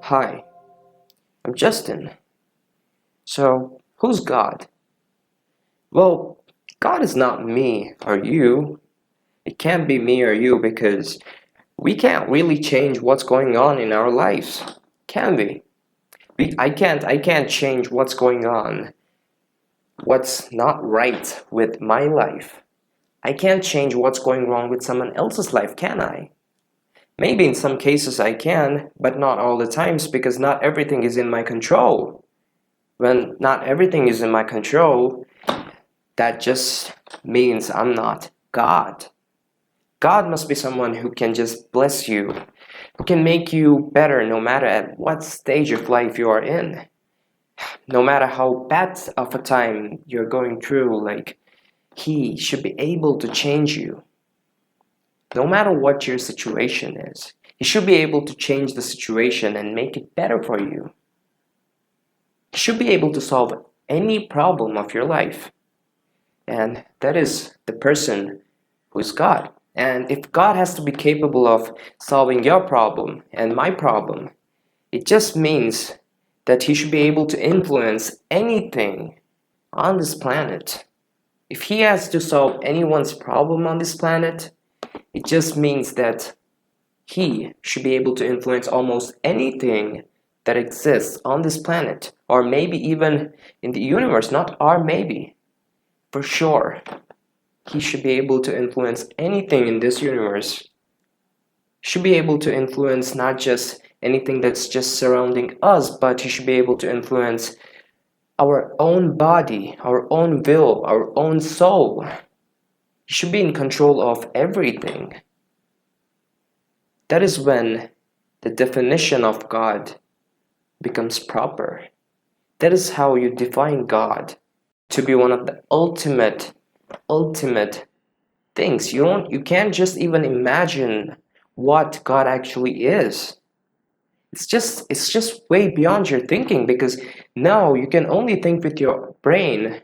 Hi, I'm Justin. So, who's God? Well, God is not me or you. It can't be me or you because we can't really change what's going on in our lives, can we? I can't change what's going on, what's not right with my life. I can't change what's going wrong with someone else's life, can I? Maybe in some cases I can, but not all the times because not everything is in my control. When not everything is in my control, that just means I'm not God. God must be someone who can just bless you, who can make you better no matter at what stage of life you are in. No matter how bad of a time you're going through, like, He should be able to change you. No matter what your situation is, He should be able to change the situation and make it better for you. He should be able to solve any problem of your life. And that is the person who is God. And if God has to be capable of solving your problem and my problem, it just means that He should be able to influence anything on this planet. If He has to solve anyone's problem on this planet, it just means that He should be able to influence almost anything that exists on this planet, or maybe even in the universe, not or maybe, for sure. He should be able to influence anything in this universe. Should be able to influence not just anything that's just surrounding us, but he should be able to influence our own body, our own will, our own soul. He should be in control of everything. That is when the definition of God becomes proper. That is how you define God to be one of the ultimate things. You can't just even imagine what God actually is. It's just way beyond your thinking because now you can only think with your brain,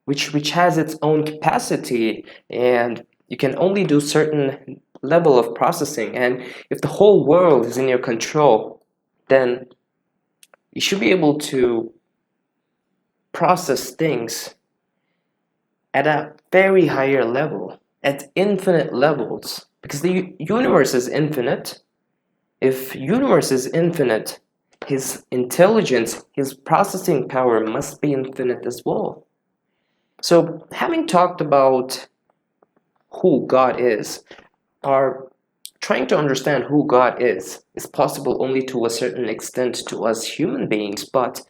which has its own capacity, and you can only do certain level of processing. And if the whole world is in your control, then you should be able to process things at a very higher level, at infinite levels, because the universe is infinite. If universe is infinite, his intelligence, his processing power must be infinite as well. So, having talked about who God is, or trying to understand who God is possible only to a certain extent to us human beings, but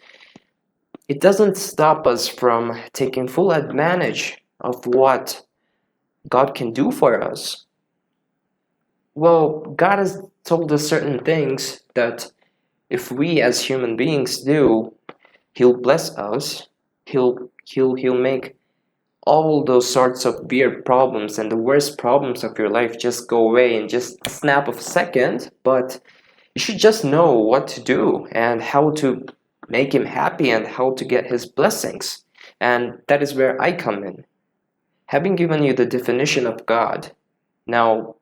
it doesn't stop us from taking full advantage of what God can do for us. Well, God has told us certain things that if we as human beings do, He'll bless us. He'll make all those sorts of weird problems and the worst problems of your life just go away in just a snap of a second. But you should just know what to do and how to make Him happy and how to get His blessings. And that is where I come in. Having given you the definition of God, now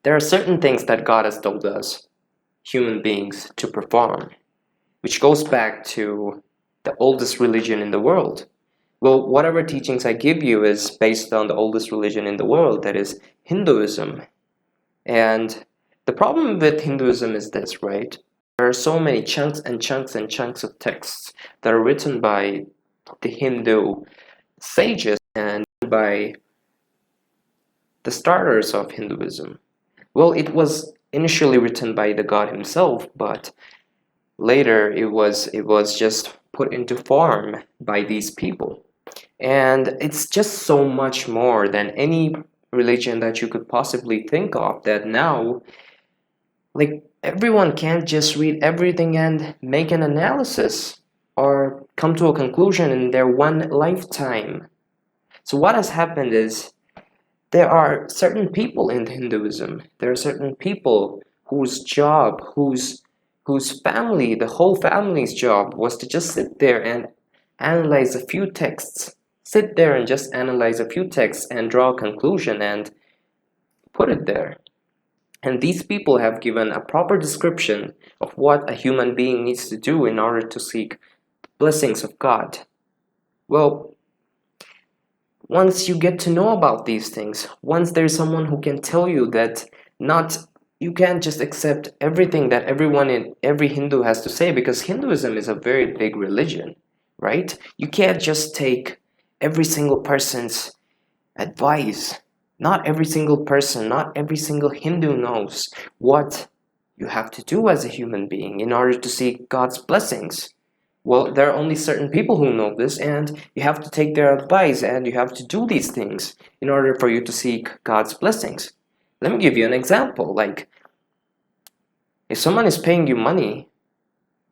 there are certain things that God has told us, human beings, to perform, which goes back to the oldest religion in the world. Well, whatever teachings I give you is based on the oldest religion in the world, that is Hinduism. And the problem with Hinduism is this, right? There are so many chunks and chunks and chunks of texts that are written by the Hindu sages and by the starters of Hinduism. Well, it was initially written by the god himself, but later it was just put into form by these people. And it's just so much more than any religion that you could possibly think of, that now, like, everyone can't just read everything and make an analysis or come to a conclusion in their one lifetime. So what has happened is there are certain people in Hinduism, there are certain people whose job, whose family, the whole family's job was to just sit there and analyze a few texts. Sit there and just analyze a few texts and draw a conclusion and put it there. And these people have given a proper description of what a human being needs to do in order to seek blessings of God. Well, once you get to know about these things, once there's someone who can tell you that not you can't just accept everything that everyone in every Hindu has to say, because Hinduism is a very big religion, right? You can't just take every single person's advice. Not every single person, not every single Hindu knows what you have to do as a human being in order to seek God's blessings. Well, there are only certain people who know this, and you have to take their advice and you have to do these things in order for you to seek God's blessings. Let me give you an example. Like, if someone is paying you money,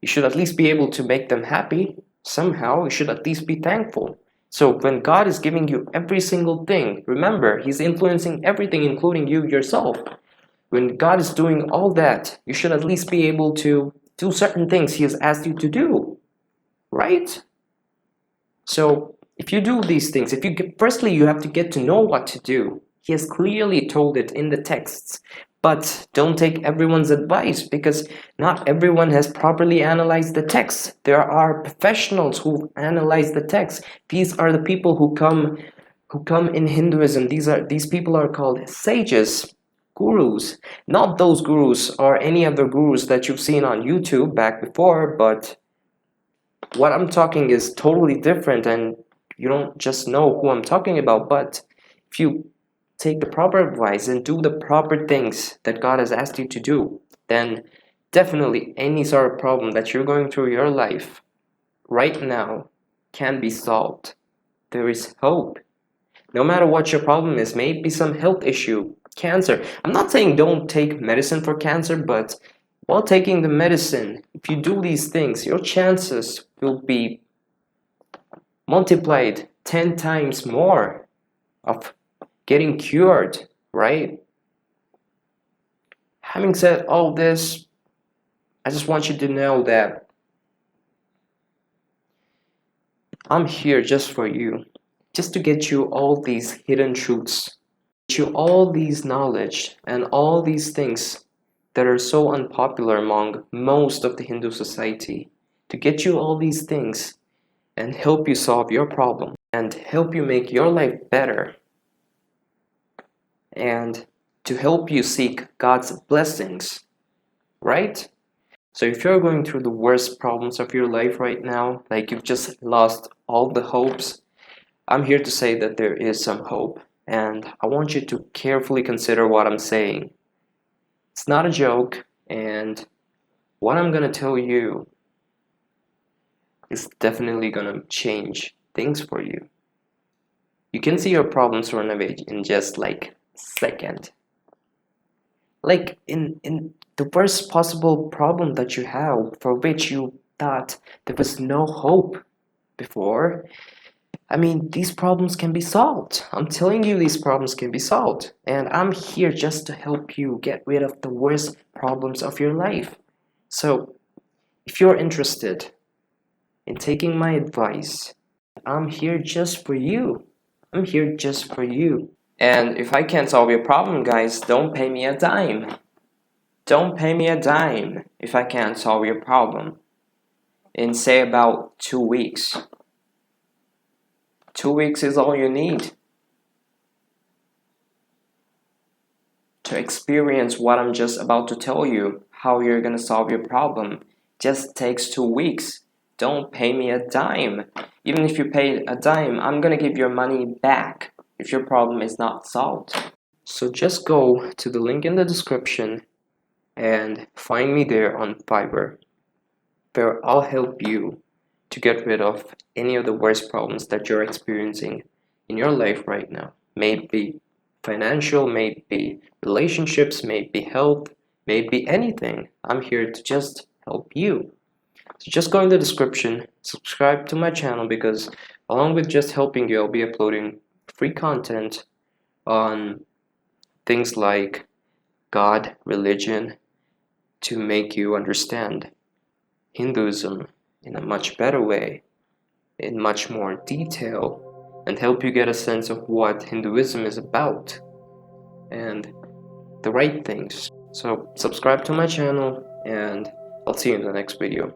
you should at least be able to make them happy. Somehow, you should at least be thankful. So when God is giving you every single thing, remember, He's influencing everything, including you yourself. When God is doing all that, you should at least be able to do certain things He has asked you to do, right? So if you do these things, firstly, you have to get to know what to do. He has clearly told it in the texts. But don't take everyone's advice, because not everyone has properly analyzed the text. There are professionals who analyze the text. These are the people who come in Hinduism. These people are called sages, gurus. Not those gurus or any other gurus that you've seen on YouTube back before, but what I'm talking is totally different, and you don't just know who I'm talking about. But if you take the proper advice and do the proper things that God has asked you to do, then definitely any sort of problem that you're going through your life right now can be solved. There is hope. No matter what your problem is, maybe some health issue, cancer. I'm not saying don't take medicine for cancer, but while taking the medicine, if you do these things, your chances will be multiplied 10 times more of getting cured, right? Having said all this, I just want you to know that I'm here just for you, just to get you all these hidden truths, get you all these knowledge and all these things that are so unpopular among most of the Hindu society, to get you all these things and help you solve your problem and help you make your life better, and to help you seek God's blessings, right? So if you're going through the worst problems of your life right now, like you've just lost all the hopes, I'm here to say that there is some hope, and I want you to carefully consider what I'm saying. It's not a joke, and what I'm gonna tell you is definitely gonna change things for you. You can see your problems run away in just like a second. Like in the worst possible problem that you have, for which you thought there was no hope before, I mean, these problems can be solved. I'm telling you, these problems can be solved. And I'm here just to help you get rid of the worst problems of your life. So, if you're interested in taking my advice, I'm here just for you. I'm here just for you. And if I can't solve your problem, guys, don't pay me a dime. Don't pay me a dime if I can't solve your problem in, say, about 2 weeks. 2 weeks is all you need to experience what I'm just about to tell you, how you're gonna solve your problem. Just takes 2 weeks. Don't pay me a dime. Even if you pay a dime, I'm gonna give your money back if your problem is not solved. So just go to the link in the description and find me there on Fiverr, where I'll help you to get rid of any of the worst problems that you're experiencing in your life right now. Maybe financial, maybe relationships, maybe health, maybe anything. I'm here to just help you. So just go in the description, subscribe to my channel, because along with just helping you, I'll be uploading free content on things like God, religion, to make you understand Hinduism in a much better way, in much more detail, and help you get a sense of what Hinduism is about and the right things. So subscribe to my channel, and I'll see you in the next video.